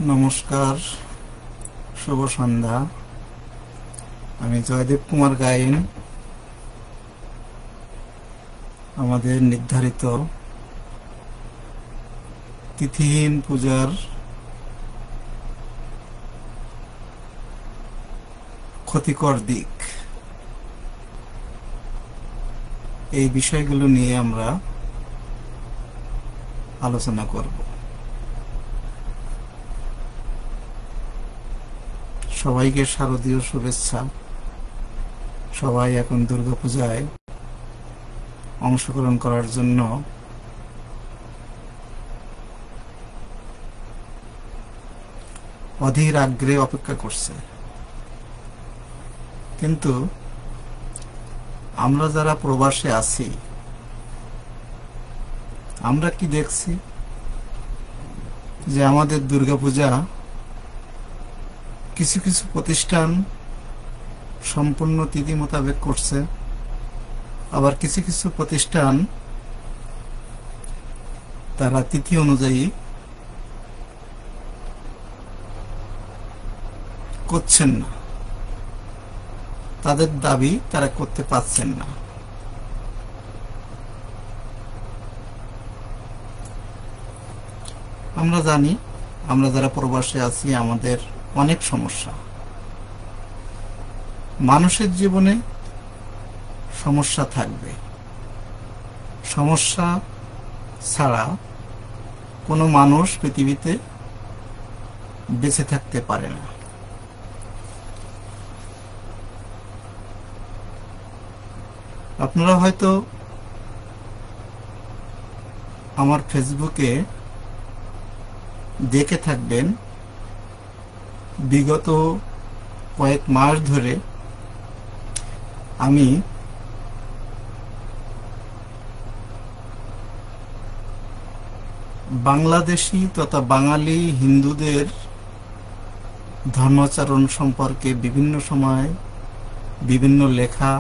নমস্কার, শুভ সন্ধ্যা। আমি জয়দেব কুমার গায়েন। আমাদের নির্ধারিত তিথিহীন পূজার ক্ষতিকর দিক, এই বিষয়গুলো নিয়ে আমরা আলোচনা করব। সবাইকে শারদীয় শুভেচ্ছা। সবাই এখন দুর্গাপূজায় অংশগ্রহণ করার জন্য অধীর আগ্রহে অপেক্ষা করছে, কিন্তু আমরা যারা প্রবাসে আছি, আমরা কি দেখছি যে আমাদের দুর্গাপূজা কিছু কিছু প্রতিষ্ঠান সম্পূর্ণ তিথি মোতাবেক করছে, আবার কিছু কিছু প্রতিষ্ঠান তারা তিথি অনুযায়ী করছেন না। তাদের দাবি তারা করতে পারছেন না। আমরা জানি, আমরা যারা প্রবাসে আছি, আমাদের অনেক সমস্যা। মানুষের জীবনে সমস্যা থাকবে, সমস্যা ছাড়া কোনো মানুষ পৃথিবীতে বেঁচে থাকতে পারে না। আপনারা হয়তো আমার ফেসবুকে দেখে থাকবেন, বিগত কয়েক মাস ধরে আমি বাংলাদেশি তথা বাঙালি হিন্দুদের ধর্মাচরণ সম্পর্কে বিভিন্ন সময় বিভিন্ন লেখা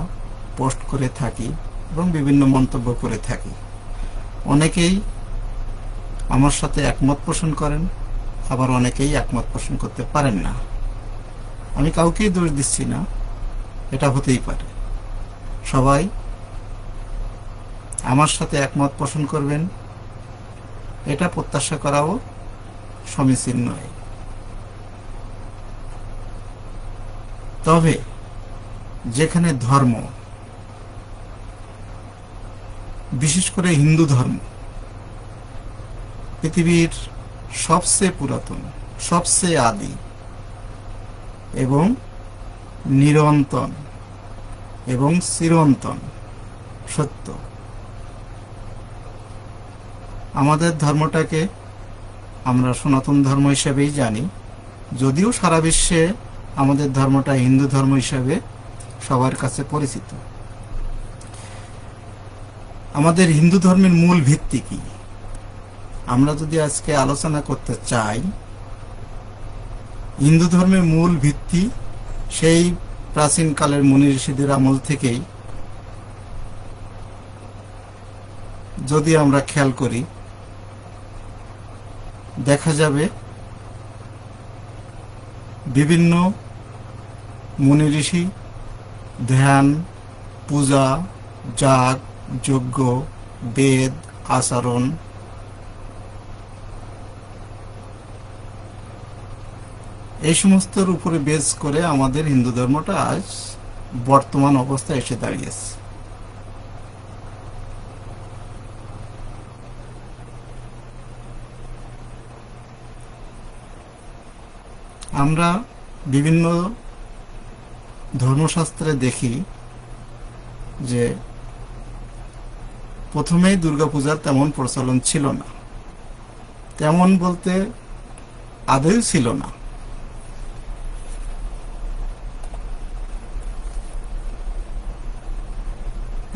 পোস্ট করে থাকি এবং বিভিন্ন মন্তব্য করে থাকি। অনেকেই আমার সাথে একমত পোষণ করেন, আবার অনেকেই একমত পোষণ করতে পারেন না। আমি কাউকেই দোষ দিচ্ছি না, এটা হতেই পারে। সবাই আমার সাথে একমত পোষণ করবেন, এটা প্রত্যাশা করাও সমীচীন নয়। তবে যেখানে ধর্ম, বিশেষ করে হিন্দু ধর্ম পৃথিবীর সবচেয়ে পুরাতন, সবচেয়ে আদি এবং নিরন্তন এবং চিরন্তন সত্য, আমাদের ধর্মটাকে আমরা সনাতন ধর্ম হিসেবেই জানি, যদিও সারা বিশ্বে আমাদের ধর্মটা হিন্দু ধর্ম হিসেবে সবার কাছে পরিচিত। আমাদের হিন্দু ধর্মের মূল ভিত্তি কি আমরা যদি আজকে আলোচনা করতে চাই, হিন্দু ধর্মের মূল ভিত্তি সেই প্রাচীনকালের মুনি ঋষিদের আমল থেকেই যদি আমরা খেয়াল করি, দেখা যাবে বিভিন্ন মুনি ঋষি ধ্যান, পূজা, যাগ, যজ্ঞ, বেদ, আচরণ এই সমস্তর উপরে বেস করে আমাদের হিন্দু ধর্মটা আজ বর্তমান অবস্থায় এসে দাঁড়িয়েছে। আমরা বিভিন্ন ধর্মশাস্ত্রে দেখি যে প্রথমেই দুর্গাপূজার তেমন প্রচলন ছিল না। তেমন বলতে আদৌ ছিল না।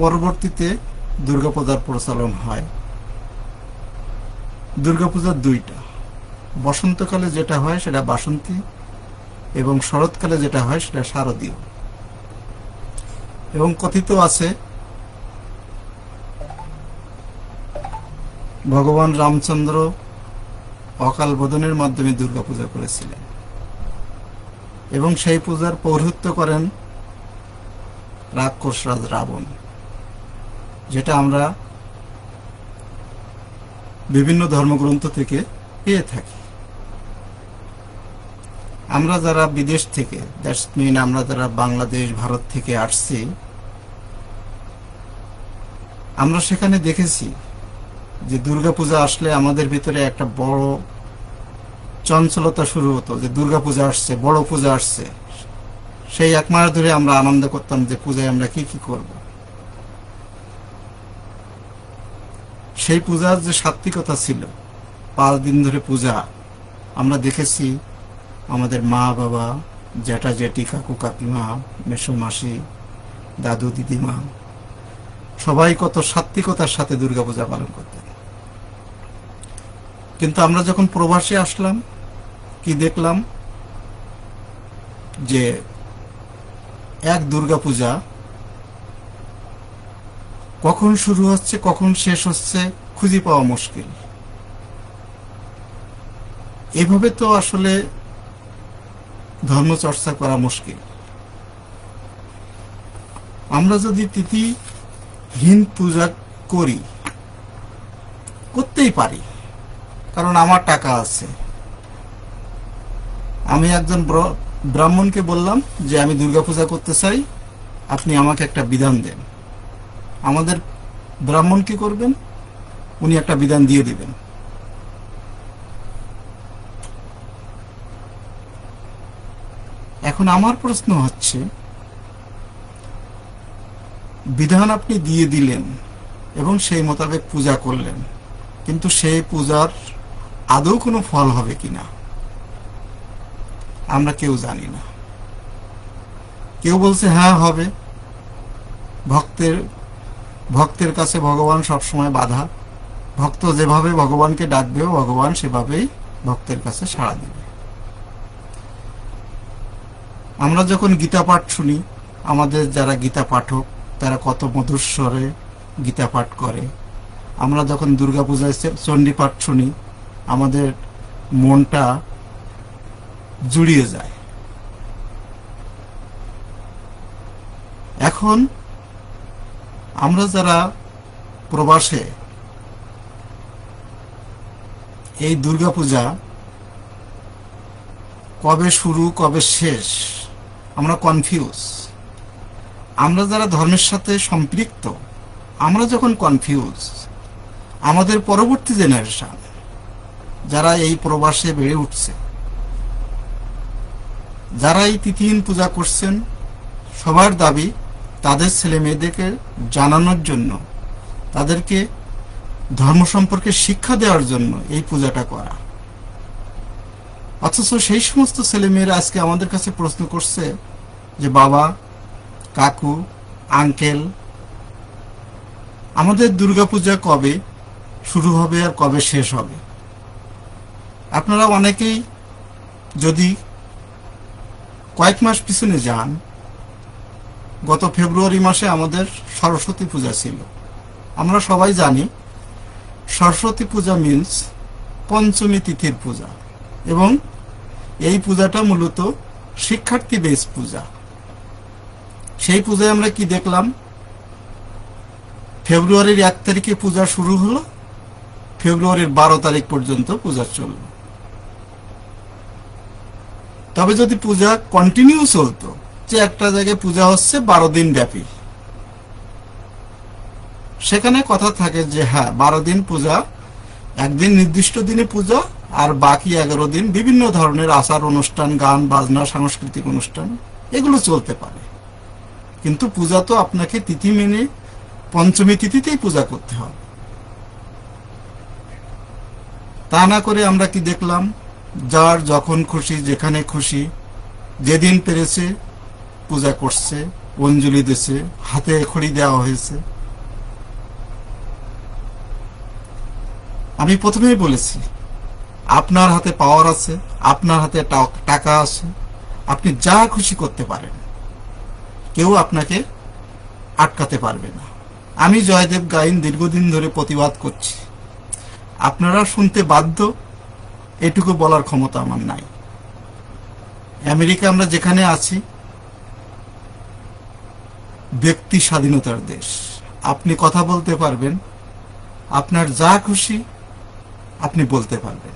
পরবর্তীতে দুর্গাপূজার প্রচলন হয়। দুর্গাপূজার দুইটা, বসন্তকালে যেটা হয় সেটা বাসন্তী এবং শরৎকালে যেটা হয় সেটা শারদীয়। এবং কথিত আছে ভগবান রামচন্দ্র অকাল বোধনের মাধ্যমে দুর্গা পূজা করেছিলেন এবং সেই পূজার পৌরোহিত্য করেন রাক্ষসরাজ রাবণ, যেটা আমরা বিভিন্ন ধর্মগ্রন্থ থেকে পেয়ে থাকি। আমরা যারা বিদেশ থেকে, দ্যাটস মিন আমরা যারা বাংলাদেশ ভারত থেকে আসছি, আমরা সেখানে দেখেছি যে দুর্গাপূজা আসলে আমাদের ভিতরে একটা বড় চঞ্চলতা শুরু হতো, যে দুর্গাপূজা আসছে, বড় পূজা আসছে। সেই এক মাস ধরে আমরা আনন্দ করতাম যে পূজায় আমরা কি কি করব। সেই পূজার যে সাত্বিকতা ছিল, 5 দিন ধরে পূজা, আমরা দেখেছি আমাদের মা বাবা, জ্যাঠা জেঠি, কাকু কাকিমা, মেসো মাসি, দাদু দিদিমা সবাই কত সাত্বিকতার সাথে দুর্গাপূজা পালন করতেন। কিন্তু আমরা যখন প্রবাসে আসলাম, কি দেখলাম যে এক দুর্গাপূজা কখন শুরু হচ্ছে কখন শেষ হচ্ছে খুঁজে পাওয়া মুশকিল। এভাবে তো আসলে ধর্মচর্চা করা মুশকিল। আমরা যদি তিথিহীন পূজা করি, করতেই পারি, কারণ আমার টাকা আছে। আমি একজন ব্রাহ্মণকে বললাম যে আমি দুর্গাপূজা করতে চাই, আপনি আমাকে একটা বিধান দেন। আমাদের ব্রাহ্মণ কি করবেন? উনি একটা বিধান দিয়ে দিবেন। এখন আমার প্রশ্ন হচ্ছে, বিধান আপনি দিয়ে দিলেন এবং সেই মোতাবেক পূজা করলেন, কিন্তু সেই পূজার আদৌ কোনো ফল হবে কিনা আমরা কেউ জানি না। কেউ বলছে হ্যাঁ হবে, ভক্তের কাছে ভগবান সবসময় বাধা, ভক্ত যেভাবে ভগবানকে ডাকবে ভগবান সেভাবেই ভক্তের কাছে সাড়া দেবে। আমরা যখন গীতা পাঠ শুনি, আমাদের যারা গীতা পাঠক তারা কত মধুর স্বরে গীতা পাঠ করে। আমরা যখন দুর্গাপূজায় চণ্ডী পাঠ শুনি, আমাদের মনটা জুড়িয়ে যায়। এখন আমরা যারা প্রবাসে, এই দুর্গাপূজা কবে শুরু কবে শেষ আমরা কনফিউজ। আমরা যারা ধর্মের সাথে সম্পৃক্ত, আমরা যখন কনফিউজ, আমাদের পরবর্তী জেনারেশন যারা এই প্রবাসে বেড়ে উঠছে, যারা এই তিথিহীন পূজা করছেন, সবার দাবি তাদের ছেলে মেয়েদেরকে জানানোর জন্য, তাদেরকে ধর্ম সম্পর্কে শিক্ষা দেওয়ার জন্য এই পূজাটা করা। অথচ সেই সমস্ত ছেলে মেয়েরা আজকে আমাদের কাছে প্রশ্ন করছে যে বাবা, কাকু, আঙ্কেল, আমাদের দুর্গাপূজা কবে শুরু হবে আর কবে শেষ হবে? আপনারা অনেকেই যদি কয়েক মাস পিছনে যান, গত ফেব্রুয়ারি মাসে আমাদের সরস্বতী পূজা ছিল। আমরা সবাই জানি সরস্বতী পূজা মিন্স পঞ্চমী তিথির পূজা, এবং এই পূজাটা মূলত শিক্ষার্থী বেস পূজা। সেই পূজায় আমরা কি দেখলাম? ফেব্রুয়ারির 1 তারিখে পূজা শুরু হলো, ফেব্রুয়ারির 12 তারিখ পর্যন্ত পূজা চলল। তবে যদি পূজা কন্টিনিউ চলতো, যে একটা জায়গায় পূজা হচ্ছে 12 দিন ব্যাপী, সেখানে কথা থাকে যে হ্যাঁ 12 দিন পূজা, একদিন নির্দিষ্ট দিনে পূজা, আর বাকি 11 দিন বিভিন্ন ধরনের আচার অনুষ্ঠান, গান বাজনা, সাংস্কৃতিক অনুষ্ঠান এগুলো চলতে পারে। কিন্তু পূজা তো আপনাকে তিথি মেনে পঞ্চমী তিথিতেই পূজা করতে হবে। তা না করে আমরা কি দেখলাম? যার যখন খুশি, যেখানে খুশি, যেদিন পেরেছে পূজা করছে, অঞ্জলি দিছে, হাতে খড়ি দেওয়া হয়েছে। আমি প্রথমেই বলেছি, আপনার হাতে পাওয়ার আছে, আপনার হাতে টাকা আছে, আপনি যা খুশি করতে পারেন, কেউ আপনাকে আটকাতে পারবে না। আমি জয়দেব গাইন দীর্ঘদিন ধরে প্রতিবাদ করছি, আপনারা শুনতে বাধ্য, এটুকু বলার ক্ষমতা আমার নাই। আমেরিকা আমরা যেখানে আছি, ব্যক্তি স্বাধীনতার দেশ। আপনি কথা বলতে পারবেন, আপনার যা খুশি আপনি বলতে পারবেন,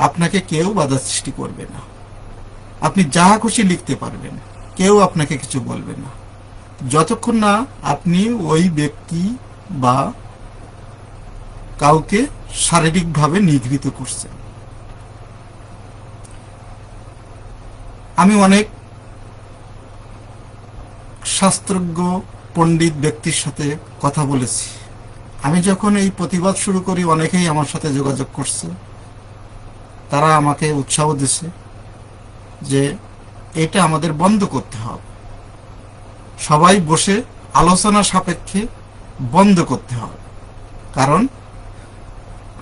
আপনাকে কেউ বাধা সৃষ্টি করবে না। আপনি যা খুশি লিখতে পারবেন, কেউ আপনাকে কিছু বলবে না, যতক্ষণ না আপনি ওই ব্যক্তি বা কাউকে শারীরিকভাবে নিগৃহীত করছেন। আমি অনেক শাস্ত্রজ্ঞ পণ্ডিত ব্যক্তির সাথে কথা বলেছি। আমি যখন এই প্রতিবাদ শুরু করি, অনেকেই আমার সাথে যোগাযোগ করছে। তারা আমাকে উৎসাহ দিছে যে এটা আমাদের বন্ধ করতে হবে, সবাই বসে আলোচনা সাপেক্ষে বন্ধ করতে হবে। কারণ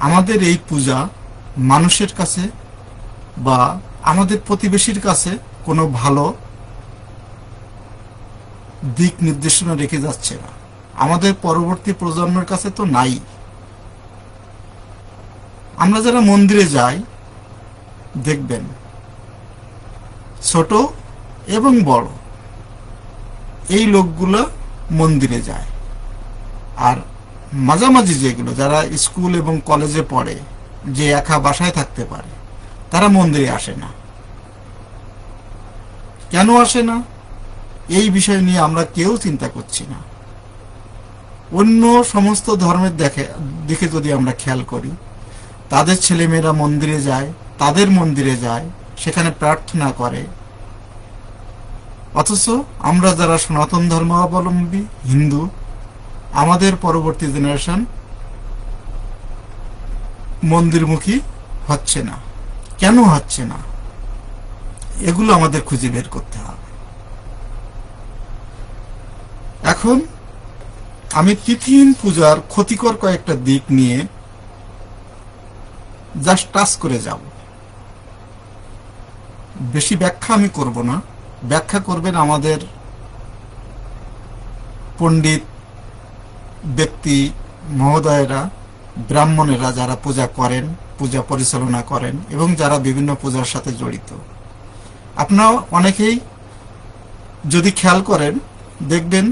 আমাদের এই পূজা মানুষের কাছে বা আমাদের প্রতিবেশীর কাছে কোনো ভালো দিক নির্দেশনা রেখে যাচ্ছে না, আমাদের পরবর্তী প্রজন্মের কাছে তো নাই। আমরা যারা মন্দিরে যাই, দেখবেন ছোট এবং বড় এই লোকগুলো মন্দিরে যায়, আর মাঝামাঝি যেগুলো যারা স্কুল এবং কলেজে পড়ে, যে একা বাসায় থাকতে পারে, তারা মন্দিরে আসে না। কেন আসে না, এই বিষয় নিয়ে আমরা কেউ চিন্তা করছি না। অন্য সমস্ত ধর্মের দিকে যদি আমরা খেয়াল করি, তাদের ছেলেমেয়েরা মন্দিরে যায়, তাদের মন্দিরে যায়, সেখানে প্রার্থনা করে। অথচ আমরা যারা সনাতন ধর্মাবলম্বী হিন্দু, আমাদের পরবর্তী জেনারেশন মন্দিরমুখী হচ্ছে না। কেন হচ্ছে না, এগুলো আমাদের খুঁজে বের করতে হবে। এখন আমি তিথিহীন পূজার ক্ষতিকর কয়েকটা দিক নিয়ে জাস্ট টাচ করে যাব। বেশি ব্যাখ্যা আমি করব না, ব্যাখ্যা করবেন আমাদের পণ্ডিত ব্যক্তি মহোদয়েরা, ব্রাহ্মণেরা, যারা পূজা করেন, পূজা পরিচালনা করেন এবং যারা বিভিন্ন পূজার সাথে জড়িত। আপনারা অনেকেই যদি খেয়াল করেন, দেখবেন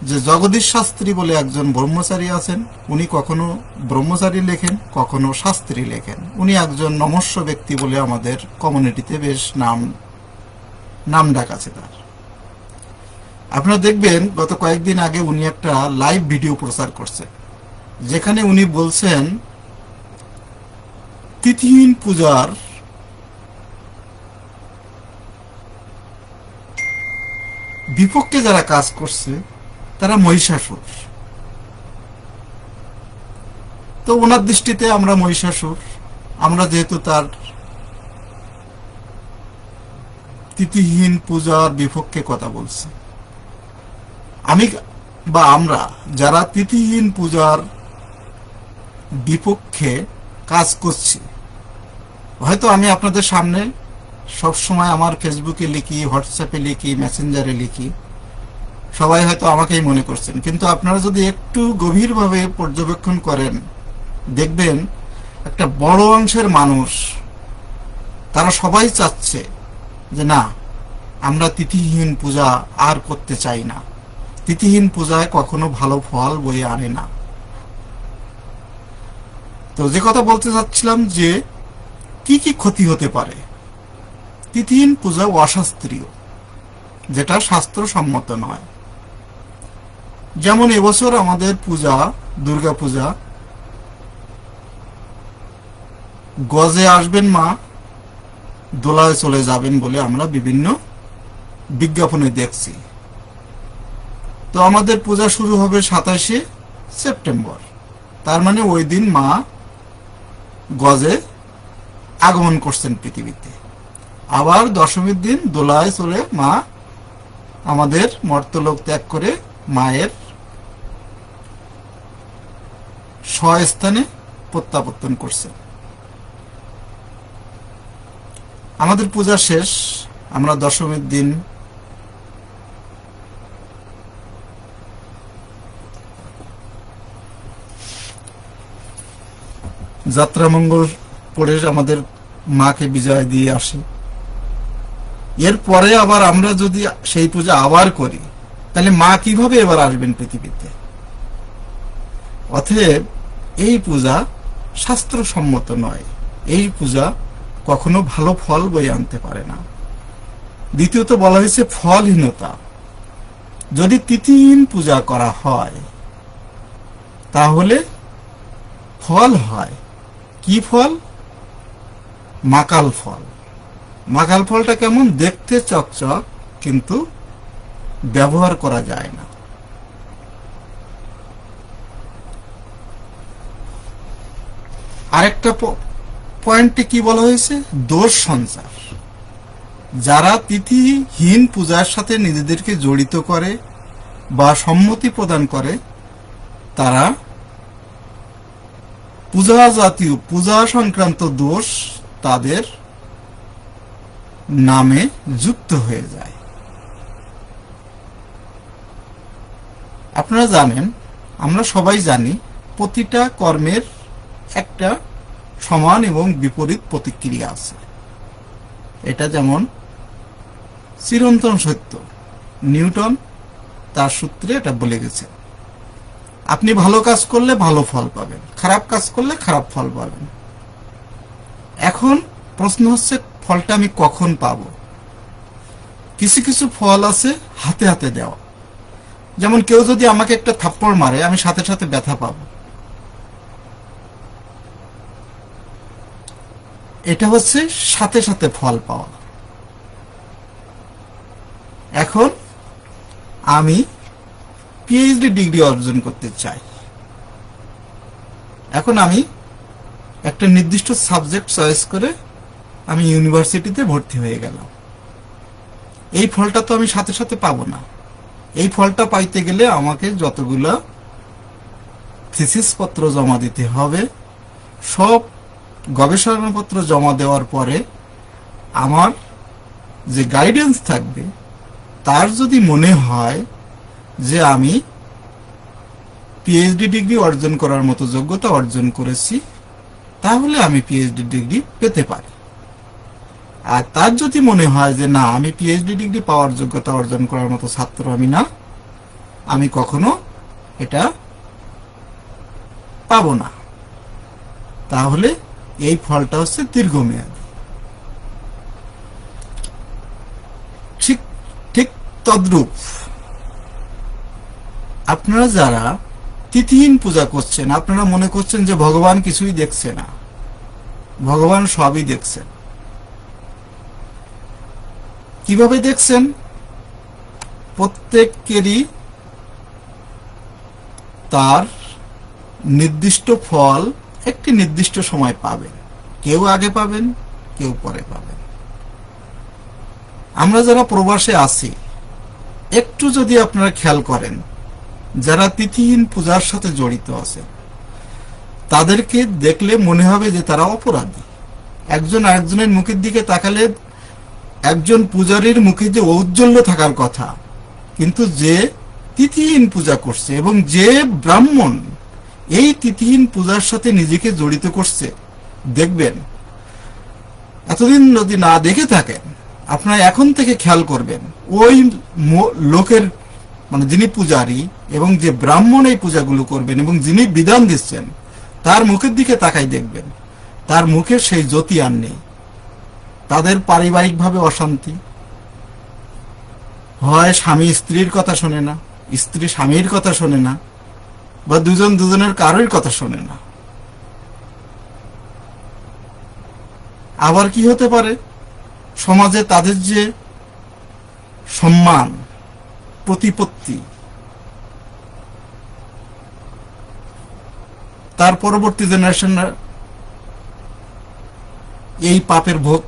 যে জগদীশ শাস্ত্রী বলে একজন ব্রহ্মচারী আছেন। উনি কখনো ব্রহ্মচারী লেখেন, কখনো শাস্ত্রী লেখেন। উনি একজন নমস্য ব্যক্তি বলে আমাদের কমিউনিটিতে বেশ নাম ডাক আছে তার। আপনারা দেখবেন গত কয়েকদিন আগে উনি একটা লাইভ ভিডিও প্রচার করছেন, যেখানে উনি বলছেন তিথিহীন পূজার বিপক্ষে যারা কাজ করছে তারা মহিষাসুর। তো ওনার দৃষ্টিতে আমরা মহিষাসুর, আমরা যেহেতু তার তিথিহীন পূজার বিপক্ষে কথা বলছি। আমি বা আমরা যারা তিথিহীন পূজার বিপক্ষে কাজ করছি, হয়তো আমি আপনাদের সামনে সবসময় আমার ফেসবুকে লিখি, হোয়াটসঅ্যাপে লিখি, মেসেঞ্জারে লিখি, সবাই হয়তো আমাকেই মনে করছেন। কিন্তু আপনারা যদি একটু গভীরভাবে পর্যবেক্ষণ করেন, দেখবেন একটা বড় অংশের মানুষ, তারা সবাই চাচ্ছে যে না, আমরা তিথিহীন পূজা আর করতে চাই না। তিথিহীন পূজায় কখনো ভালো ফল বয়ে আনে না। তো যে কথা বলতে চাচ্ছিলাম, যে কি কি ক্ষতি হতে পারে। তিথিহীন পূজা অশাস্ত্রীয়, যেটা শাস্ত্রসম্মত নয়। যেমন এবছর আমাদের পূজা, দুর্গা পূজা, গজে আসবেন মা, দোলায় চলে যাবেন বলে আমরা বিভিন্ন বিজ্ঞাপনে দেখছি। তো আমাদের পূজা শুরু হবে 27শে সেপ্টেম্বর, তার মানে ওই দিন মা গজে আগমন করছেন পৃথিবীতে। আবার দশমীর দিন দোলায় চলে মা আমাদের মর্তলোক ত্যাগ করে মায়ের স্বস্থানে প্রত্যাবর্তন করছেন। আমাদের পূজা শেষ, আমরা দশমীর দিন যাত্রামঙ্গল পড়ে আমাদের মাকে বিজয় দিয়ে আসি। এরপরে আবার আমরা যদি সেই পূজা আবার করি, তাহলে মা কিভাবে এবার আসবেন পৃথিবীতে? অতএব এই পূজা শাস্ত্রসম্মত নয়। এই পূজা কখনো ভালো ফল বয়ে আনতে পারে না। দ্বিতীয়ত বলা হয়েছে ফলহীনতা। যদি তিথিহীন পূজা করা হয় তাহলে ফল হয় কি ফল? মাকাল ফল। মাকাল ফলটা কেমন? দেখতে চকচক, কিন্তু ব্যবহার করা যায় না। আরেকটা পয়েন্টে কি বলা হয়েছে? দোষ সঞ্চার। যারা তিথিহীন পূজার সাথে নিজেদেরকে জড়িত করে বা সম্মতি প্রদান করে, তারা পূজা সংক্রান্ত দোষ তাদের নামে যুক্ত হয়ে যায়। আপনারা জানেন, আমরা সবাই জানি, প্রতিটা কর্মের একটা সমান এবং বিপরীত প্রতিক্রিয়া আছে। এটা যেমন চিরন্তন সত্য। নিউটন তার সূত্রে এটা বলে গেছে। আপনি ভালো কাজ করলে ভালো ফল পাবেন, খারাপ কাজ করলে খারাপ ফল পাবেন। এখন প্রশ্ন হচ্ছে, ফলটা আমি কখন পাবো? কিছু কিছু ফল আছে হাতে হাতে দেওয়া। যেমন কেউ যদি আমাকে একটা থাপ্পড় মারে, আমি সাথে সাথে ব্যথা পাবো। এটা হচ্ছে সাথে সাথে ফল পাওয়া। এখন আমি পিএইচডি ডিগ্রি অর্জন করতে চাই। এখন আমি একটা নির্দিষ্ট সাবজেক্ট চয়েস করে আমি ইউনিভার্সিটিতে ভর্তি হয়ে গেলাম। এই ফলটা তো আমি সাথে সাথে পাবো না। এই ফলটা পাইতে গেলে আমাকে যতগুলো থিসিস পত্র জমা দিতে হবে, সব গবেষণাপত্র জমা দেওয়ার পরে আমার যে গাইডেন্স থাকবে, তার যদি মনে হয় যে আমি পিএইচডি ডিগ্রি অর্জন করার মতো যোগ্যতা অর্জন করেছি, তাহলে আমি পিএইচডি ডিগ্রি পেতে পারি। আর তার যদি মনে হয় যে না, আমি পিএইচডি ডিগ্রি পাওয়ার যোগ্যতা অর্জন করার মতো ছাত্র আমি না, আমি কখনো এটা পাবো না, তাহলে এই ফলটা হচ্ছে দীর্ঘমেয়াদী। ঠিক তদ্রূপ আপনারা যারা তিথিহীন পূজা করছেন, আপনারা মনে করছেন যে ভগবান কিছুই দেখছে না। ভগবান সবই দেখছেন। কিভাবে দেখছেন? প্রত্যেকেরই তার নির্দিষ্ট ফল একটি নির্দিষ্ট সময় পাবেন। কেউ আগে পাবেন, কেউ পরে পাবেন। আমরা যারা প্রবাসে আছি, একটু যদি আপনারা খেয়াল করেন, যারা তিথিহীন পূজার সাথে জড়িত আছে, তাদেরকে দেখলে মনে হবে যে তারা অপরাধী। একজন আরেকজনের মুখের দিকে তাকালে একজন পূজারীর মুখে যে ঔজ্জ্বল্য থাকার কথা, কিন্তু যে তিথিহীন পূজা করছে এবং যে ব্রাহ্মণ এই তিথিহীন পূজার সাথে নিজেকে জড়িত করছে, দেখবেন এতদিন যদি না দেখে থাকেন, আপনারা এখন থেকে খেয়াল করবেন, ওই লোকের মানে যিনি পূজারী এবং যে ব্রাহ্মণ এই পূজাগুলো করবেন এবং যিনি বিধান দিচ্ছেন, তার মুখের দিকে তাকাই দেখবেন তার মুখে সেই জ্যোতি আর নেই। তাদের পারিবারিকভাবে অশান্তি হয়, স্বামী স্ত্রীর কথা শোনে না, স্ত্রী স্বামীর কথা শোনে না, বা দুজন দুজনের কারোর কথা শোনে না। আবার কি হতে পারে, সমাজে তাদের যে সম্মান প্রতিপত্তি, তার পরবর্তী জেনারেশনরা এই পাপের ভোগ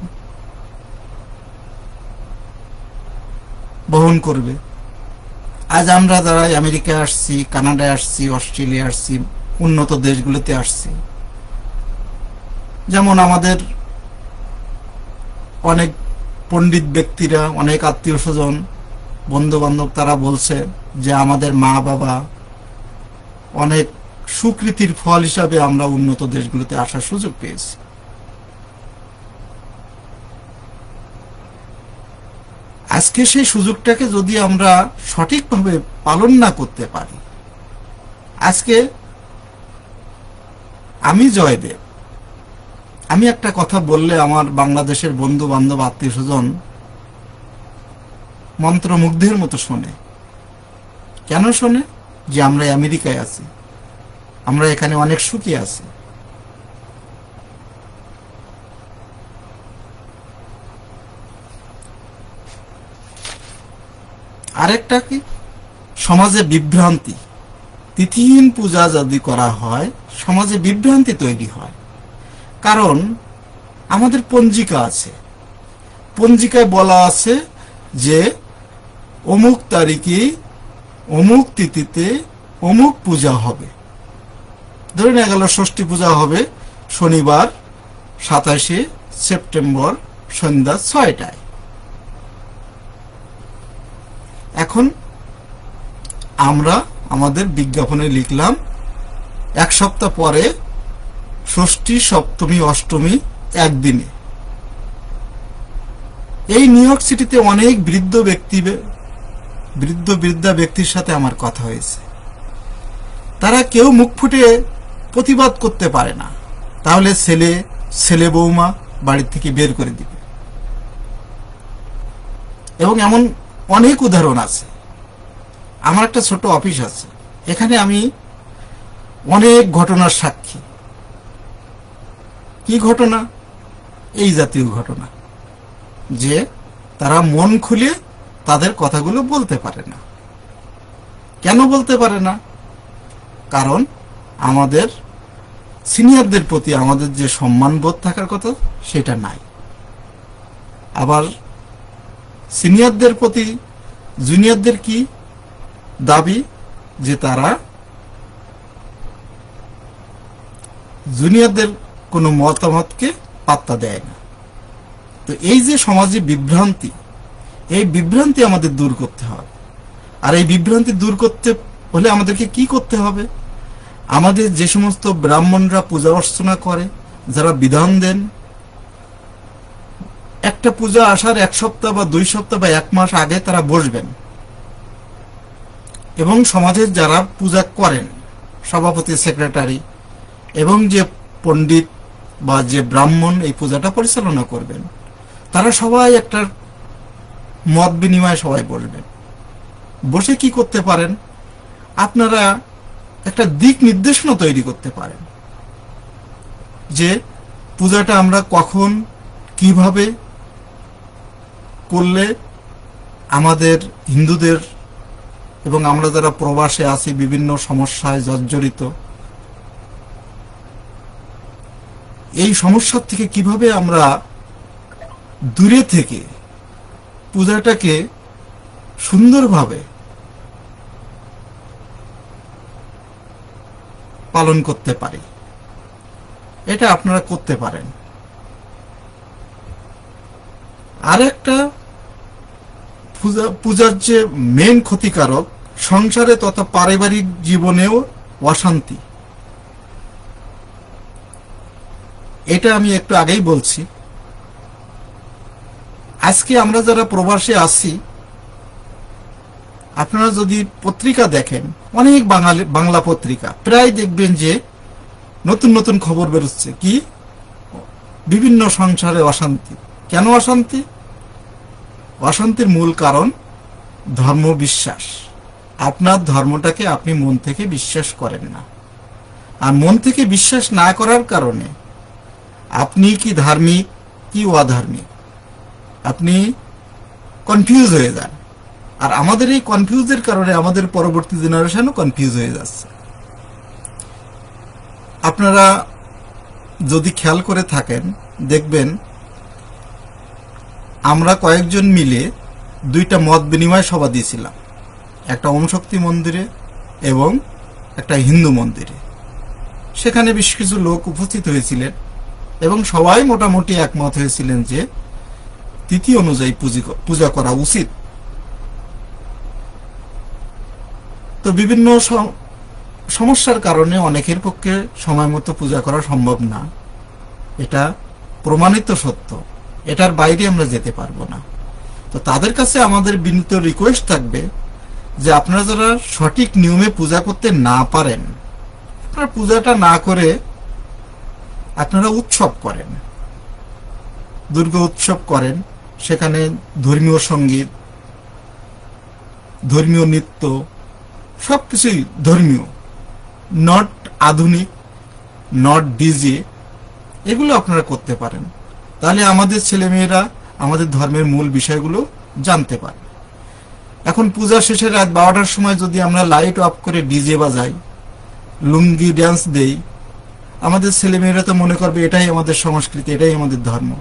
বহন করবে। আজ আমরা যারা আমেরিকায় আসছি, কানাডায় আসছি, অস্ট্রেলিয়া আসছি, উন্নত দেশগুলোতে আসছি, যেমন আমাদের অনেক পণ্ডিত ব্যক্তিরা, অনেক আত্মীয় স্বজন, বন্ধু বান্ধব, তারা বলছে যে আমাদের মা বাবা অনেক সুকৃতির ফল হিসাবে আমরা উন্নত দেশগুলোতে আসার সুযোগ পেয়েছি। আজকে সেই সুযোগটাকে যদি আমরা সঠিকভাবে পালন না করতে পারি, আজকে আমি জয়দেব, আমি একটা কথা বললে আমার বাংলাদেশের বন্ধু বান্ধব আত্মীয় স্বজন মন্ত্রমুগ্ধের মতো শোনে। কেন শোনে? যে আমরা আমেরিকায় আছি, আমরা এখানে অনেক সুখী আছি। আরেকটা কি, সমাজে বিভ্রান্তি। তিথিহীন পূজা যদি করা হয়, সমাজে বিভ্রান্তি তৈরি হয়। কারণ আমাদের পঞ্জিকা আছে, পঞ্জিকায় বলা আছে যে অমুক তারিখে অমুক তিথিতে অমুক পূজা হবে। ধরে নেওয়া গেল ষষ্ঠী পূজা হবে শনিবার 27শে সেপ্টেম্বর সন্ধ্যা 6টায়। এখন আমরা আমাদের বিজ্ঞাপনে লিখলাম এক সপ্তাহ পরে ষষ্ঠী, সপ্তমী, অষ্টমী একদিনে। এই নিউ ইয়র্ক সিটিতে অনেক বৃদ্ধা ব্যক্তির সাথে আমার কথা হয়েছে। তারা কেউ মুখ ফুটে প্রতিবাদ করতে পারে না, তাহলে ছেলে বৌমা বাড়ি থেকে বের করে দিবে। এবং এমন অনেক উদাহরণ আছে। আমার একটা ছোট অফিস আছে, এখানে আমি অনেক ঘটনার সাক্ষী। কি ঘটনা? এই জাতীয় ঘটনা যে তারা মন খুলে তাদের কথাগুলো বলতে পারে না। কেন বলতে পারে না? কারণ আমাদের সিনিয়রদের প্রতি আমাদের যে সম্মানবোধ থাকার কথা সেটা নাই। আবার সিনিয়রদের প্রতি জুনিয়রদের কি দাবি? যে তারা জুনিয়রদের কোনো মতামতকে পাত্তা দেয় না। তো এই যে সমাজে বিভ্রান্তি, এই বিভ্রান্তি আমাদের দূর করতে হবে। আর এই বিভ্রান্তি দূর করতে হলে আমাদেরকে কি করতে হবে? আমাদের যে সমস্ত ব্রাহ্মণরা পূজা অর্চনা করে, যারা বিধান দেন, একটা পূজা আসার 1 সপ্তাহ বা 2 সপ্তাহ বা 1 মাস আগে তারা বসবেন এবং সমাজের যারা পূজা করেন, সভাপতি, সেক্রেটারি এবং যে পণ্ডিত বা যে ব্রাহ্মণ এই পূজাটা পরিচালনা করবেন, তারা সবাই একটা মত বিনিময় সবাই বসবেন। বসে কি করতে পারেন? আপনারা একটা দিক নির্দেশনা তৈরি করতে পারেন যে পূজাটা আমরা কখন কিভাবে করলে আমাদের হিন্দুদের এবং আমরা যারা প্রবাসে আছি বিভিন্ন সমস্যায় জর্জরিত, এই সমস্যার থেকে কিভাবে আমরা দূরে থেকে পূজাটাকে সুন্দরভাবে পালন করতে পারি, এটা আপনারা করতে পারেন। আর একটা পূজার যে মেন ক্ষতিকারক, সংসারে তথা পারিবারিক জীবনেও অশান্তি। এটা আমি একটু আগেই বলছি। আজকে আমরা যারা প্রবাসে আছি, আপনারা যদি পত্রিকা দেখেন, অনেক বাংলা পত্রিকা প্রায় দেখবেন যে নতুন নতুন খবর বেরোচ্ছে কি বিভিন্ন সংসারে অশান্তি। কেন অশান্তি? অশান্তির মূল কারণ ধর্ম বিশ্বাস। আপনার ধর্মটাকে আপনি মন থেকে বিশ্বাস করেন না, আর মন থেকে বিশ্বাস না করার কারণে আপনি কি ধার্মিক কি অধার্মিক আপনি কনফিউজ হয়ে যান। আর আমাদের এই কনফিউজের কারণে আমাদের পরবর্তী জেনারেশনও কনফিউজ হয়ে যাচ্ছে। আপনারা যদি খেয়াল করে থাকেন দেখবেন আমরা কয়েকজন মিলে 2টা মত বিনিময় সভা দিয়েছিলাম, একটা ওম শক্তি মন্দিরে এবং একটা হিন্দু মন্দিরে। সেখানে বেশ কিছু লোক উপস্থিত হয়েছিলেন এবং সবাই মোটামুটি একমত হয়েছিলেন যে তিথি অনুযায়ী পূজা করা উচিত। তো বিভিন্ন সমস্যার কারণে অনেকের পক্ষে সময় মতো পূজা করা সম্ভব না, এটা প্রমাণিত সত্য, এটার বাইরে আমরা যেতে পারবো না। তো তাদের কাছে আমাদের বিনীত রিকোয়েস্ট থাকবে যে আপনারা যারা সঠিক নিয়মে পূজা করতে না পারেন, আপনারা পূজাটা না করে আপনারা উৎসব করেন, দুর্গা উৎসব করেন। সেখানে ধর্মীয় সঙ্গীত, ধর্মীয় নৃত্য, সবকিছুই ধর্মীয়, নট আধুনিক, নট ডিজে, এগুলো আপনারা করতে পারেন। তাহলে আমাদের ছেলেমেয়েরা আমাদের ধর্মের মূল বিষয়গুলো জানতে পারে। এখন পূজা শেষে রাত 12টার সময় যদি আমরা লাইট অফ করে ডিজে বাজাই, লুঙ্গি ড্যান্স দেই, আমাদের ছেলেমেয়েরা তো মনে করবে এটাই আমাদের সংস্কৃতি, এটাই আমাদের ধর্ম।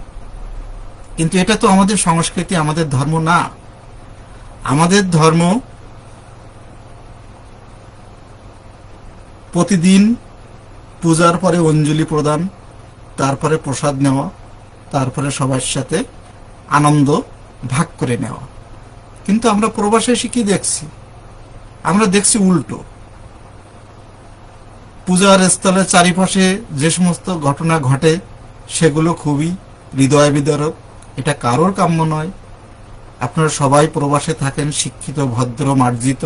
কিন্তু এটা তো আমাদের সংস্কৃতি, আমাদের ধর্ম না। আমাদের ধর্ম প্রতিদিন পূজার পরে অঞ্জলি প্রদান, তারপরে প্রসাদ নেওয়া, তারপরে সবার সাথে আনন্দ ভাগ করে নেওয়া। কিন্তু আমরা প্রবাসে এসে কি দেখছি? আমরা দেখছি উল্টো। পূজার স্থলের চারিপাশে যে সমস্ত ঘটনা ঘটে সেগুলো খুবই হৃদয় বিদারক। এটা কারোর কাম্য নয়। আপনারা সবাই প্রবাসে থাকেন, শিক্ষিত, ভদ্র, মার্জিত।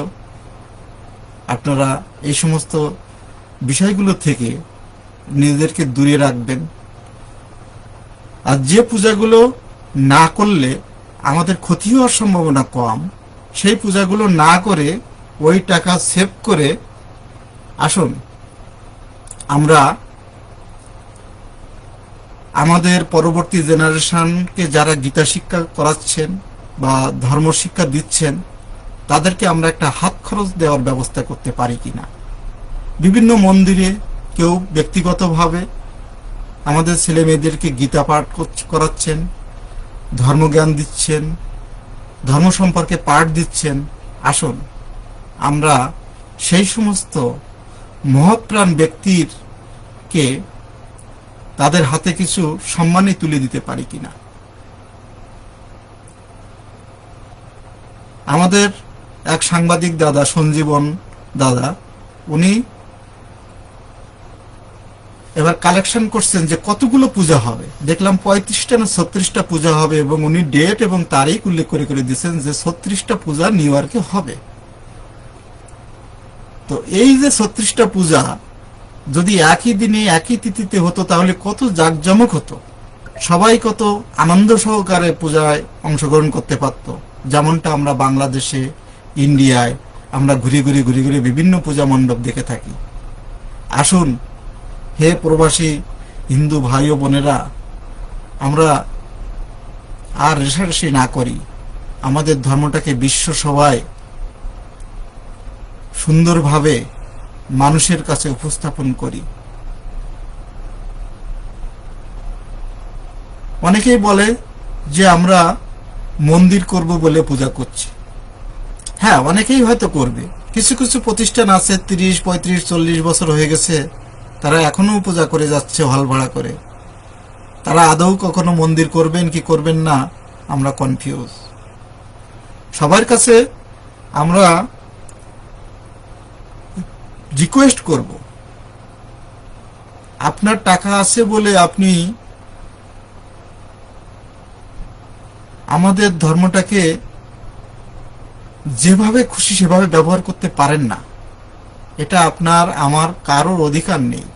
আপনারা এই সমস্ত বিষয়গুলো থেকে নিজেদেরকে দূরে রাখবেন। আর যে পূজাগুলো না করলে আমাদের ক্ষতি হওয়ার সম্ভাবনা কম, সেই পূজাগুলো না করে ওই টাকা সেভ করে আসুন আমরা আমাদের পরবর্তী জেনারেশনকে যারা গীতা শিক্ষা করাচ্ছেন বা ধর্ম শিক্ষা দিচ্ছেন তাদেরকে আমরা একটা হাত খরচ দেওয়ার ব্যবস্থা করতে পারি কিনা। বিভিন্ন মন্দিরে কেউ ব্যক্তিগতভাবে আমাদের ছেলে মেয়েদেরকে গীতা পাঠ করাচ্ছেন, ধর্মজ্ঞান দিচ্ছেন, ধর্ম সম্পর্কে পাঠ দিচ্ছেন। আসুন আমরা সেই সমস্ত মহৎপ্রাণ ব্যক্তিরকে তাদের হাতে কিছু সম্মানই তুলে দিতে পারি কিনা। আমাদের এক সাংবাদিক দাদা, সঞ্জীবন দাদা, উনি এবার কালেকশন করছেন যে কতগুলো পূজা হবে। দেখলাম 35টা না 36টা পূজা হবে এবং উনি ডেট এবং তারিখ উল্লেখ করে করে দিয়েছেন যে 36টা পূজা নিউ ইয়র্কে হবে। তো এই যে 36টা পূজা যদি একই দিনে একই তিথিতে হতো তাহলে কত জাঁকজমক হতো, সবাই কত আনন্দ সহকারে পূজায় অংশগ্রহণ করতে পারত। যেমনটা আমরা বাংলাদেশে, ইন্ডিয়ায় আমরা ঘুরে ঘুরে বিভিন্ন পূজা মণ্ডপ দেখে থাকি। আসুন হে প্রবাসী হিন্দু ভাই ও বোনেরা, আমরা আর রেষারেষি না করি, আমাদের ধর্মটাকে বিশ্ব সভায় সুন্দরভাবে মানুষের কাছে উপস্থাপন করি। অনেকেই বলে যে আমরা মন্দির করব বলে পূজা করছি। হ্যাঁ, অনেকেই হয়তো করবে। কিছু কিছু প্রতিষ্ঠান আছে 30, 35, 40 বছর হয়ে গেছে, তারা এখনো পূজা করে যাচ্ছে হল ভাড়া করে। তারা আদৌ কখনো মন্দির করবেন কি করবেন না আমরা কনফিউজ। সবার কাছে আমরা রিকোয়েস্ট করব, আপনার টাকা আছে বলে আপনি আমাদের ধর্মটাকে যেভাবে খুশি সেভাবে ব্যবহার করতে পারেন না। এটা আপনার আমার কারোর অধিকার নেই।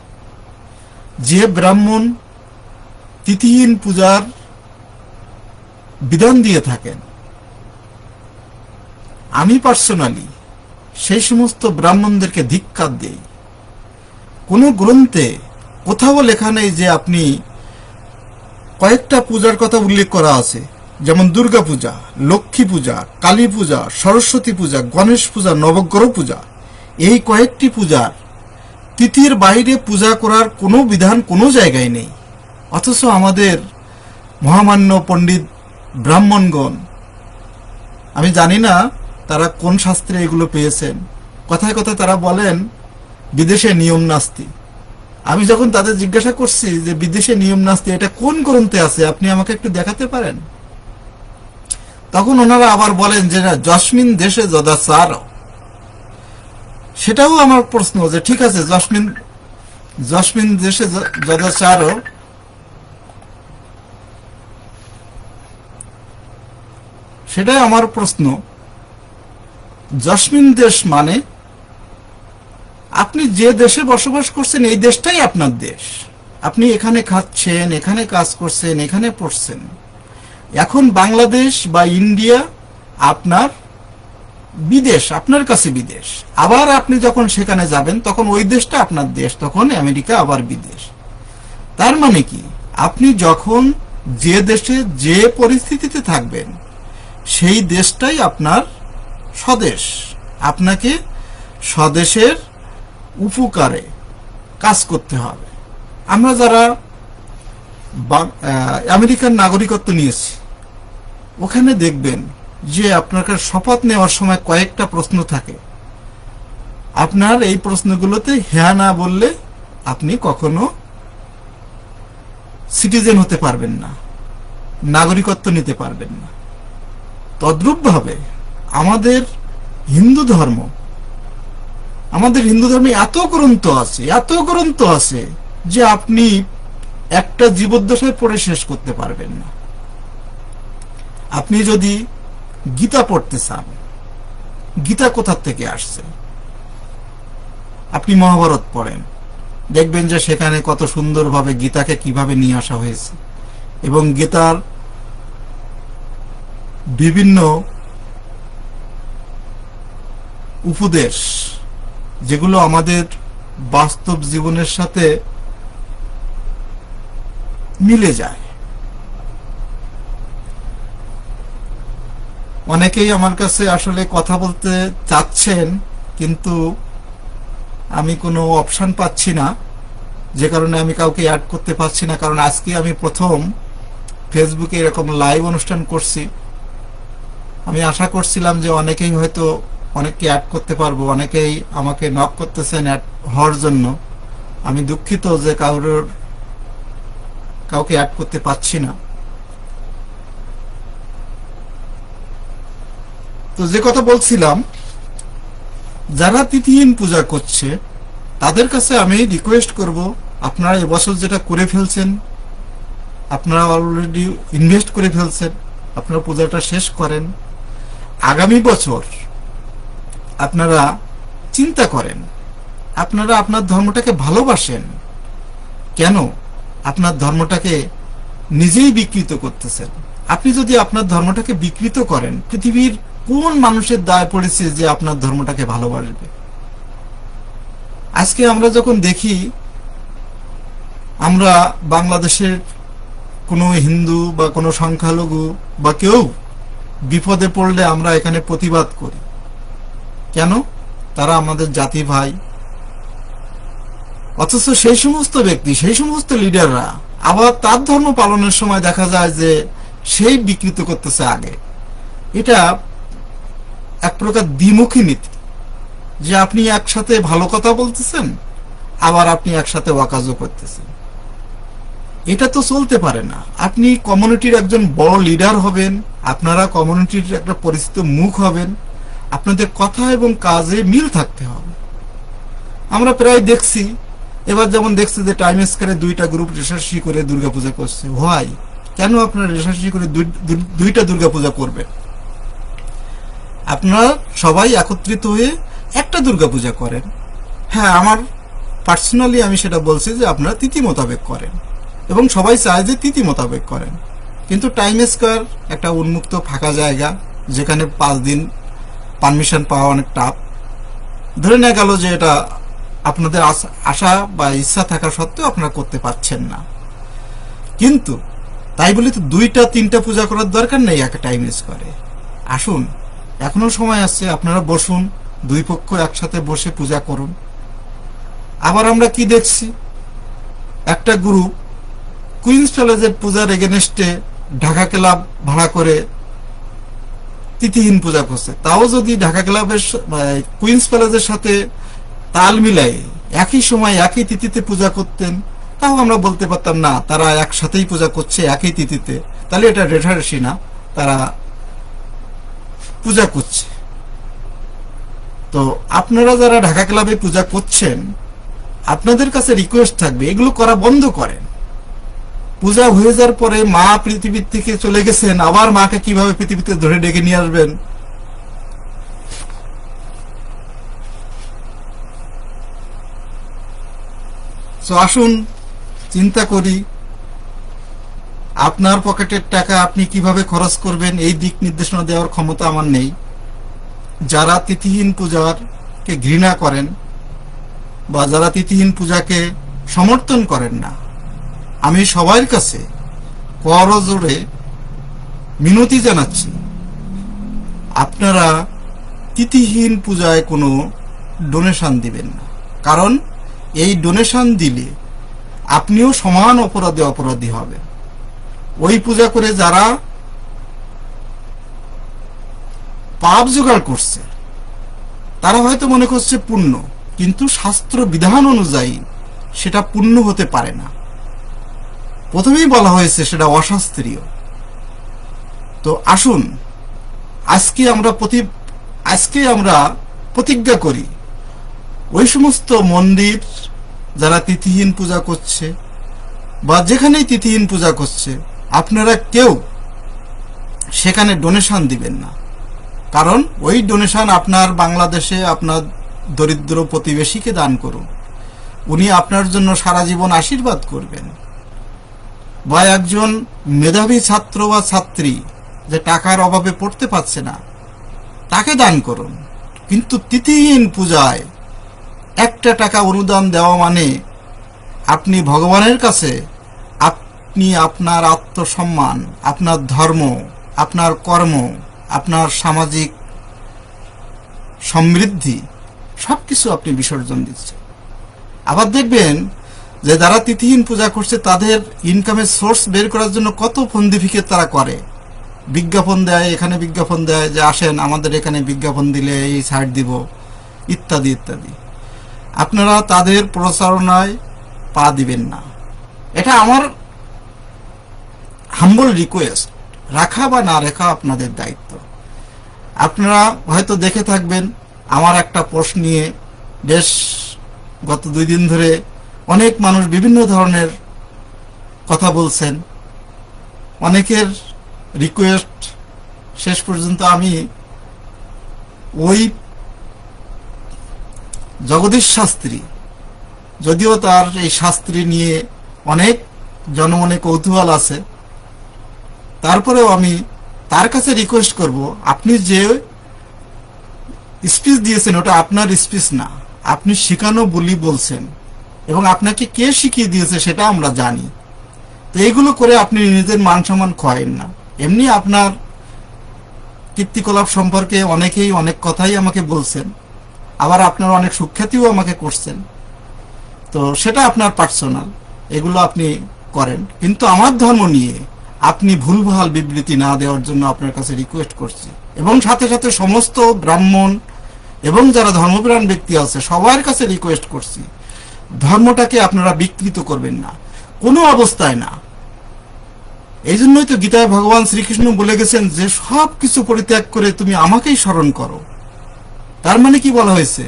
যে ব্রাহ্মণ তিথিহীন পূজার বিধান দিয়ে থাকেন, আমি পার্সোনালি সেই সমস্ত ব্রাহ্মণদেরকে ধিক্কার দেই। কোন গ্রন্থে কোথাও লেখা নেই যে আপনি কয়েকটা পূজার কথা উল্লেখ করা আছে, যেমন দুর্গা পূজা, লক্ষ্মী পূজা, কালী পূজা, সরস্বতী পূজা, গণেশ পূজা, নবগ্রহ পূজা, এই কয়েকটি পূজার তিথির বাইরে পূজা করার কোনো বিধান কোনো জায়গায় নেই। অথচ আমাদের মহামান্য পণ্ডিত ব্রাহ্মণগণ, আমি জানি না তারা কোন শাস্ত্রে এগুলো পেয়েছেন, কথায় কথায় তারা বলেন বিদেশে নিয়ম নাস্তি। আমি যখন তাদের জিজ্ঞাসা করছি যে বিদেশে নিয়ম নাস্তি এটা কোন গ্রন্থে আছে, আপনি আমাকে একটু দেখাতে পারেন, তখন ওনারা আবার বলেন যে না, জসমিন দেশে যদাচার। সেটাও আমার প্রশ্ন যে ঠিক আছে, জসমিন দেশে যদাচার, সেটাই আমার প্রশ্ন। জসমিন দেশ মানে আপনি যে দেশে বসবাস করছেন এই দেশটাই আপনার দেশ। আপনি এখানে খাচ্ছেন, এখানে কাজ করছেন, এখানে পড়ছেন। এখন বাংলাদেশ বা ইন্ডিয়া আপনার বিদেশ, আপনার কাছে বিদেশ। আবার আপনি যখন সেখানে যাবেন তখন ওই দেশটা আপনার দেশ, তখন আমেরিকা আবার বিদেশ। তার মানে কি, আপনি যখন যে দেশে যে পরিস্থিতিতে থাকবেন সেই দেশটাই আপনার স্বদেশ। আপনাকে স্বদেশের উপকারে কাজ করতে হবে। আমরা যারা আমেরিকার নাগরিকত্ব নিয়েছি, ওখানে দেখবেন যে আপনার শপথ নেওয়ার সময় কয়েকটা প্রশ্ন থাকে। আপনার এই প্রশ্নগুলোতে হ্যাঁ না বললে আপনি কখনো সিটিজেন হতে পারবেন না, নাগরিকত্ব নিতে পারবেন না। তদ্রূপভাবে আমাদের হিন্দু ধর্মে এত গ্রন্থ আছে যে আপনি একটা জীবদ্দশায় পড়ে শেষ করতে পারবেন না। আপনি যদি গীতা পড়তে চান, গীতা কোথা থেকে আসছে? আপনি মহাভারত পড়েন, দেখবেন যে সেখানে কত সুন্দরভাবে গীতাকে কিভাবে নিয়ে আসা হয়েছে, এবং গীতার বিভিন্ন উপদেশ যেগুলো আমাদের বাস্তব জীবনের সাথে মিলে যায়। অনেকেই আমার কাছে আসলে কথা বলতে চাচ্ছেন, কিন্তু আমি কোনো অপশন পাচ্ছি না, যে কারণে আমি কাউকে অ্যাড করতে পারছি না। কারণ আজকে আমি প্রথম ফেসবুকে এরকম লাইভ অনুষ্ঠান করছি। আমি আশা করছিলাম যে অনেকেই হয়তো অনেককে অ্যাড করতে পারবো। অনেকেই আমাকে নক করতেছেন অ্যাড হওয়ার জন্য। আমি দুঃখিত যে কাউকে অ্যাড করতে পারছি না। তো যে কথা বলছিলাম, যারা তিথিহীন পূজা করছে তাদের কাছে আমি রিকোয়েস্ট করব, আপনারা এবছর যেটা করে ফেলছেন, আপনারা অলরেডি ইনভেস্ট করে ফেলছেন, আপনারা পূজাটা শেষ করেন। আগামী বছর আপনারা চিন্তা করেন, আপনারা আপনার ধর্মটাকে ভালোবাসেন, কেন আপনার ধর্মটাকে নিজেই বিকৃত করতেছেন? আপনি যদি আপনার ধর্মটাকে বিকৃত করেন, পৃথিবীর কোন মানুষের দায় পড়েছে যে আপনার ধর্মটাকে ভালোবাসবে? আজকে আমরা যখন দেখি, আমরা বাংলাদেশের কোনো হিন্দু বা কোনো সংখ্যালঘু বা কেউ বিপদে পড়লে আমরা এখানে প্রতিবাদ করি, কেন? তারা আমাদের জাতি ভাই। অথচ সেই সমস্ত ব্যক্তি, সেই সমস্ত লিডাররা আবার তার ধর্ম পালনের সময় দেখা যায় যে সেই বিকৃত করতেছে আগে। এটা এক প্রকার দ্বিমুখী নীতি, যে আপনি একসাথে ভালো কথা বলতেছেন, আবার আপনি একসাথে ওয়াকাজও করতেছেন। এটা তো চলতে পারে না। আপনি কমিউনিটির একজন বড় লিডার হবেন, আপনারা কমিউনিটির একটা পরিচিত মুখ হবেন, আপনাদের কথা এবং কাজে মিল থাকতে হবে। আমরা প্রায় দেখছি, এবার যেমন দেখছি যে টাইম স্কয়ারে দুইটা গ্রুপ রেশারেশি করে দুর্গাপূজা করছে। হয় কেন আপনারা রেশারেশি করে দুইটা দুর্গাপূজা করবেন? আপনারা সবাই একত্রিত হয়ে একটা দুর্গাপূজা করেন। হ্যাঁ, আমার পার্সোনালি আমি সেটা বলছি যে আপনারা তিথি মোতাবেক করেন, এবং সবাই চায় যে তিথি মোতাবেক করেন। কিন্তু টাইম স্কয়ার একটা উন্মুক্ত ফাঁকা জায়গা, যেখানে 5 দিন পারমিশন পাওয়া অনেক টাফ। ধরে নেওয়া গেল যে এটা আপনাদের আশা বা ইচ্ছা থাকা সত্ত্বেও আপনারা করতে পারছেন না। কিন্তু তাই বলে তো 2-3টা পূজা করার দরকার নেই একটা টাইম স্কয়ারে। আসুন, এখনো সময় আছে, আপনারা বসুন, দুই পক্ষ একসাথে বসে পূজা করুন। আবার আমরা কি দেখছি, একটা গ্রুপ কুইন্স প্যালেসের পূজার এগেনস্টে ঢাকা ক্লাব ভাড়া করে তিথিহীন পূজা করছে। তাও যদি ঢাকা ক্লাবের কুইন্স প্যালেসের সাথে তাল মিলাই একই সময় একই তিথিতে পূজা করতেন, তাও আমরা বলতে পারতাম না তারা একসাথেই পূজা করছে একই তিথিতে, তাহলে এটা রেশারেশি না, তারা পূজা করছে। তো আপনারা যারা ঢাকা ক্লাবে পূজা করছেন, আপনাদের কাছে রিকোয়েস্ট থাকবে, এগুলো করা বন্ধ করেন। পূজা হয়ে যাওয়ার পরে মা পৃথিবীর থেকে চলে গেছেন, আবার মাকে কিভাবে পৃথিবীতে ধরে ডেকে নিয়ে আসবেন? তো আসুন চিন্তা করি, আপনার পকেটের টাকা আপনি কিভাবে খরচ করবেন এই দিক নির্দেশনা দেওয়ার ক্ষমতা আমার নেই। যারা তিথিহীন পূজাকে ঘৃণা করেন বা যারা তিথিহীন পূজাকে সমর্থন করেন না, আমি সবার কাছে করজোড়ে মিনতি জানাচ্ছি, আপনারা তিথিহীন পূজায় কোনো ডোনেশন দিবেন না। কারণ এই ডোনেশন দিলে আপনিও সমান অপরাধী হবেন। ওই পূজা করে যারা পাপ জোগাড় করছে তারা হয়তো মনে করছে পুণ্য, কিন্তু শাস্ত্র বিধান অনুযায়ী সেটা পুণ্য হতে পারে না। প্রথমেই বলা হয়েছে সেটা অশাস্ত্রীয়। তো আসুন আজকে আমরা প্রতিজ্ঞা করি, ওই সমস্ত মন্দির যারা তিথিহীন পূজা করছে বা যেখানেই তিথিহীন পূজা করছে, আপনারা কেউ সেখানে ডোনেশন দিবেন না। কারণ ওই ডোনেশন আপনার বাংলাদেশে আপনার দরিদ্র প্রতিবেশীকে দান করুন, উনি আপনার জন্য সারা জীবন আশীর্বাদ করবেন। বা একজন মেধাবী ছাত্র বা ছাত্রী যে টাকার অভাবে পড়তে পারছে না, তাকে দান করুন। কিন্তু তিথিহীন পূজায় একটা টাকা অনুদান দেওয়া মানে আপনি ভগবানের কাছে আপনি আপনার আত্মসম্মান, আপনার ধর্ম, আপনার কর্ম, আপনার সামাজিক সমৃদ্ধি সবকিছু আপনি বিসর্জন দিচ্ছেন। আবার দেখবেন যে যারা তিথিহীন পূজা করছে তাদের ইনকামের সোর্স বের করার জন্য কত ফন্দিফিকে তারা করে, বিজ্ঞাপন দেয়, এখানে বিজ্ঞাপন দেয় যে আসেন আমাদের এখানে বিজ্ঞাপন দিলে এই ছাড় দিব, ইত্যাদি ইত্যাদি। আপনারা তাদের প্রচারণায় পা দিবেন না। এটা আমার হাম্বল রিকোয়েস্ট। রাখা বা না রাখা আপনাদের দায়িত্ব। আপনারা হয়তো দেখে থাকবেন আমার একটা পোস্ট নিয়ে বেশ গত 2 দিন ধরে অনেক মানুষ বিভিন্ন ধরনের কথা বলছেন। অনেকের রিকোয়েস্ট শেষ পর্যন্ত আমি ওই জগদীশ শাস্ত্রী, যদিও তার এই শাস্ত্রী নিয়ে অনেক জনমনে কৌতূহল আছে, তারপরেও আমি তার কাছে রিকোয়েস্ট করব, আপনি যে স্পিচ দিয়েছেন ওটা আপনার স্পিচ না, আপনি শিখানো বলি বলছেন এবং আপনাকে কে শিখিয়ে দিয়েছে সেটা আমরা জানি। তো এইগুলো করে আপনি নিজের মান সম্মান খোয়াইন না। এমনি আপনার কীর্তিকলাপ সম্পর্কে অনেকেই অনেক কথাই আমাকে বলছেন, আবার আপনার অনেক সুখ্যাতিও আমাকে করছেন। তো সেটা আপনার পার্সোনাল, এগুলো আপনি করেন, কিন্তু আমার ধর্ম নিয়ে আপনি ভুলভাল বিবৃতি না দেওয়ার জন্য আপনার কাছে রিকোয়েস্ট করছি। এবং সাথে সাথে সমস্ত ব্রাহ্মণ এবং যারা ধর্মপ্রাণ ব্যক্তি আছে সবার কাছে রিকোয়েস্ট করছি, ধর্মটাকে আপনারা বিকৃত করবেন না, কোনো অবস্থায় না। এই জন্যই তো গীতায় ভগবান শ্রীকৃষ্ণ বলে গেছেন যে সব কিছু পরিত্যাগ করে তুমি আমাকেই স্মরণ করো। তার মানে কি বলা হয়েছে,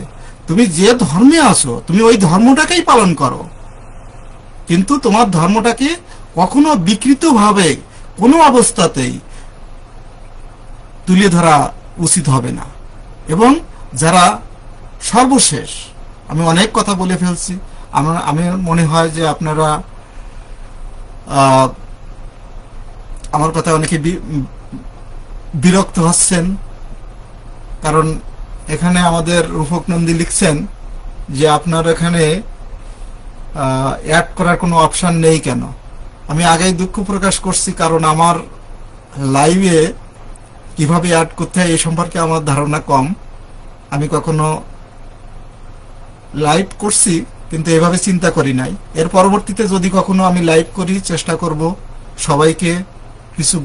তুমি যে ধর্মে আছো তুমি ওই ধর্মটাকেই পালন করো, কিন্তু তোমার ধর্মটাকে কখনো বিকৃতভাবে কোনো অবস্থাতেই তুলে ধরা উচিত হবে না। এবং যারা সর্বশেষ, আমি অনেক কথা বলে ফেলছি, আমি মনে হয় যে আপনারা আমার কথা অনেকে বিরক্ত হচ্ছেন, কারণ এখানে আমাদের রূপক নন্দী লিখছেন যে আপনার এখানে অ্যাড করার কোনো অপশন নেই কেন। আমি আগেই দুঃখ প্রকাশ করছি, কারণ আমার লাইভে কিভাবে অ্যাড করতে হয় এই সম্পর্কে আমার ধারণা কম। আমি কখনো লাইভ করছি কিন্তু এভাবে চিন্তা করি নাই। এর পরবর্তীতে যদি কখনো আমি লাইভ করি চেষ্টা করব সবাইকে কিছু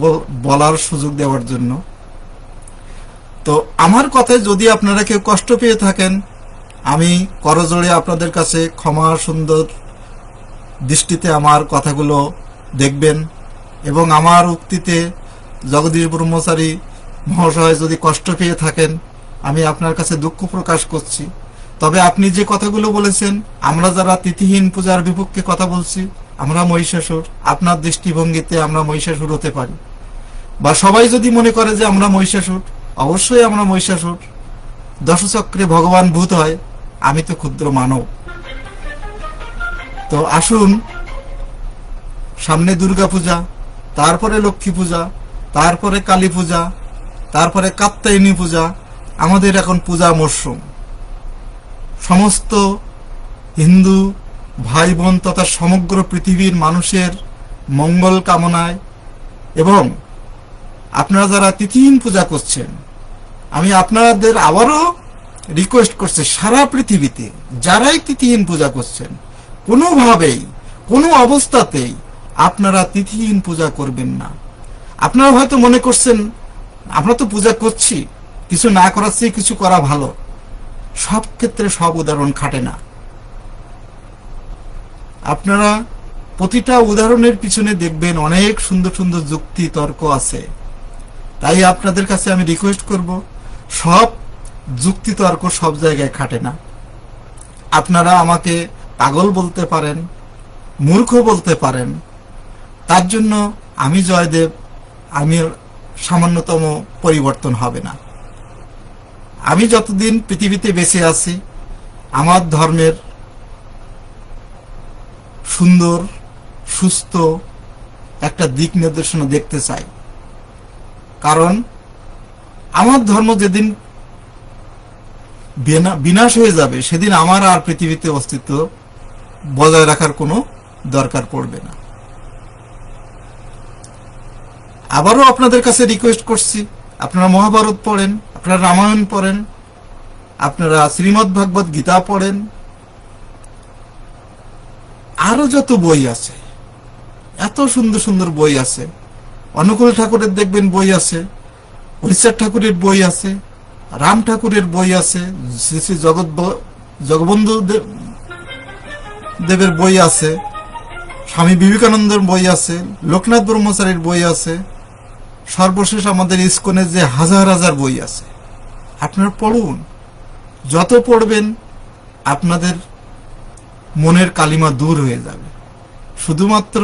বলার সুযোগ দেওয়ার জন্য। তো আমার কথায় যদি আপনারা কেউ কষ্ট পেয়ে থাকেন, আমি করজোড়ে আপনাদের কাছে ক্ষমা সুন্দর দৃষ্টিতে আমার কথাগুলো দেখবেন এবং আমার উক্তিতে জগদীশ ব্রহ্মচারী মহাশয় যদি কষ্ট পেয়ে থাকেন আমি আপনার কাছে দুঃখ প্রকাশ করছি। তবে আপনি যে কথাগুলো বলেছেন, আমরা যারা তিথিহীন পূজার বিপক্ষে কথা বলছি আমরা মহিষাসুর, আপনার দৃষ্টিভঙ্গিতে আমরা মহিষাসুর হতে পারি, বা সবাই যদি মনে করে যে আমরা মহিষাসুর, অবশ্যই আমরা মহিষাসুর। দশচক্রে ভগবান ভূত হয়, আমি তো ক্ষুদ্র মানব। তো আসুন, সামনে দুর্গা পূজা, তারপরে লক্ষ্মী পূজা, তারপরে কালী পূজা, তারপরে কাত্যায়নী পূজা। আমাদের এখন পূজা মরশুম। সমস্ত হিন্দু ভাই বোন তথা সমগ্র পৃথিবীর মানুষের মঙ্গল কামনায় এবং আপনারা যারা তিথিহীন পূজা করছেন, আমি আপনাদের আবারও রিকোয়েস্ট করছি, সারা পৃথিবীতে যারাই তিথিহীন পূজা করছেন, কোনোভাবেই কোনো অবস্থাতেই আপনারা তিথিহীন পূজা করবেন না। আপনারা হয়তো মনে করছেন আমরা তো পূজা করছি, কিছু না করার চেয়ে কিছু করা ভালো। সব ক্ষেত্রে সব উদাহরণ খাটে না। আপনারা প্রতিটা উদাহরণের পিছনে দেখবেন অনেক সুন্দর সুন্দর যুক্তি তর্ক আছে। তাই আপনাদের কাছে আমি রিকোয়েস্ট করব, সব যুক্তি তর্ক সব জায়গায় খাটে না। আপনারা আমাকে পাগল বলতে পারেন, মূর্খ বলতে পারেন, তার জন্য আমি জয়দেব, আমি সামান্যতম পরিবর্তন হবে না। আমি যতদিন পৃথিবীতে বেঁচে আছি, আমার ধর্মের সুন্দর সুস্থ একটা দিক নির্দেশনা দেখতে চাই। কারণ আমার ধর্ম যেদিন বিনাশ হয়ে যাবে, সেদিন আমার আর পৃথিবীতে অস্তিত্ব বজায় রাখার কোনো দরকার পড়বে না। আবারও আপনাদের কাছে রিকোয়েস্ট করছি, আপনারা মহাভারত পড়েন, আপনারা রামায়ণ পড়েন, আপনারা শ্রীমদ্ ভাগবত গীতা পড়েন, আরো যত বই আছে, এত সুন্দর সুন্দর বই আছে। অনুকূল ঠাকুরের দেখবেন বই আছে, হরিচাঁদ ঠাকুরের বই আছে, রাম ঠাকুরের বই আছে, শ্রী শ্রী জগবন্ধু দেবের বই আছে, স্বামী বিবেকানন্দের বই আছে, লোকনাথ ব্রহ্মচারীর বই আছে, সর্বশেষ আমাদের ইস্কনের যে হাজার হাজার বই আছে। আপনারা পড়ুন, যত পড়বেন আপনাদের মনের কালিমা দূর হয়ে যাবে। শুধুমাত্র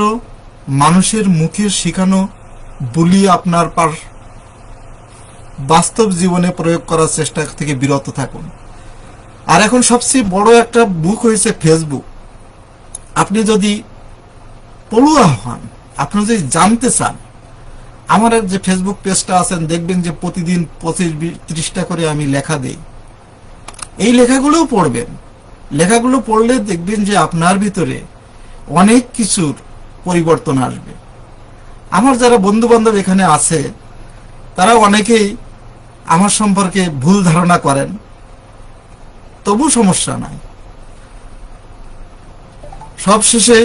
মানুষের মুখে শেখানো বলি আপনার বাস্তব জীবনে প্রয়োগ করার চেষ্টা থেকে বিরত থাকুন। আর এখন সবচেয়ে বড় একটা বুক হয়েছে ফেসবুক। আপনি যদি পড়ুয়া হন, আপনি যদি জানতে চান, আমার যে ফেসবুক পেজটা আছেন, দেখবেন যে প্রতিদিন 25-30টা করে আমি লেখা দেই। এই লেখাগুলোও পড়বেন। লেখাগুলো পড়লে দেখবেন যে আপনার ভিতরে অনেক কিছুর পরিবর্তন আসবে। আমার যারা বন্ধু বান্ধব এখানে আছে, তারা অনেকেই আমার সম্পর্কে ভুল ধারণা করেন, তবু সমস্যা নাই। সবশেষে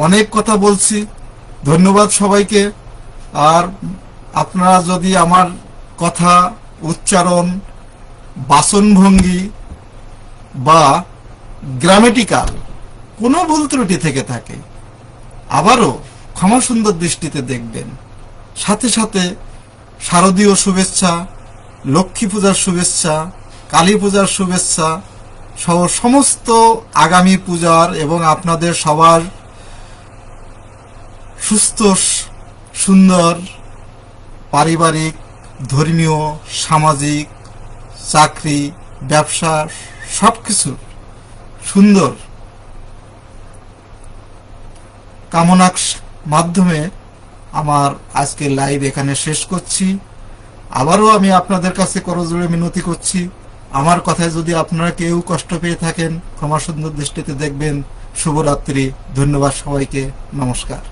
অনেক কথা বলছি, ধন্যবাদ সবাইকে। আর আপনারা যদি আমার কথা, উচ্চারণ, বাচনভঙ্গি বা গ্রামেটিক্যাল কোনো ভুল ত্রুটি থেকে থাকে, আবারও ক্ষমা সুন্দর দৃষ্টিতে দেখবেন। সাথে সাথে শারদীয় শুভেচ্ছা, লক্ষ্মী পূজার শুভেচ্ছা, কালী পূজার শুভেচ্ছা সহ সমস্ত আগামী পূজার এবং আপনাদের সবার সুস্থ সুন্দর পারিবারিক, ধর্মীয়, সামাজিক, চাকরি, ব্যবসা সবকিছু সুন্দর কামনার মাধ্যমে আমার আজকে লাইভ এখানে শেষ করছি। আবারও আমি আপনাদের কাছে করজোড়ে মিনতি করছি, আমার কথায় যদি আপনারা কেউ কষ্ট পেয়ে থাকেন, ক্ষমা সুন্দর দৃষ্টিতে দেখবেন। শুভরাত্রি, ধন্যবাদ সবাইকে, নমস্কার।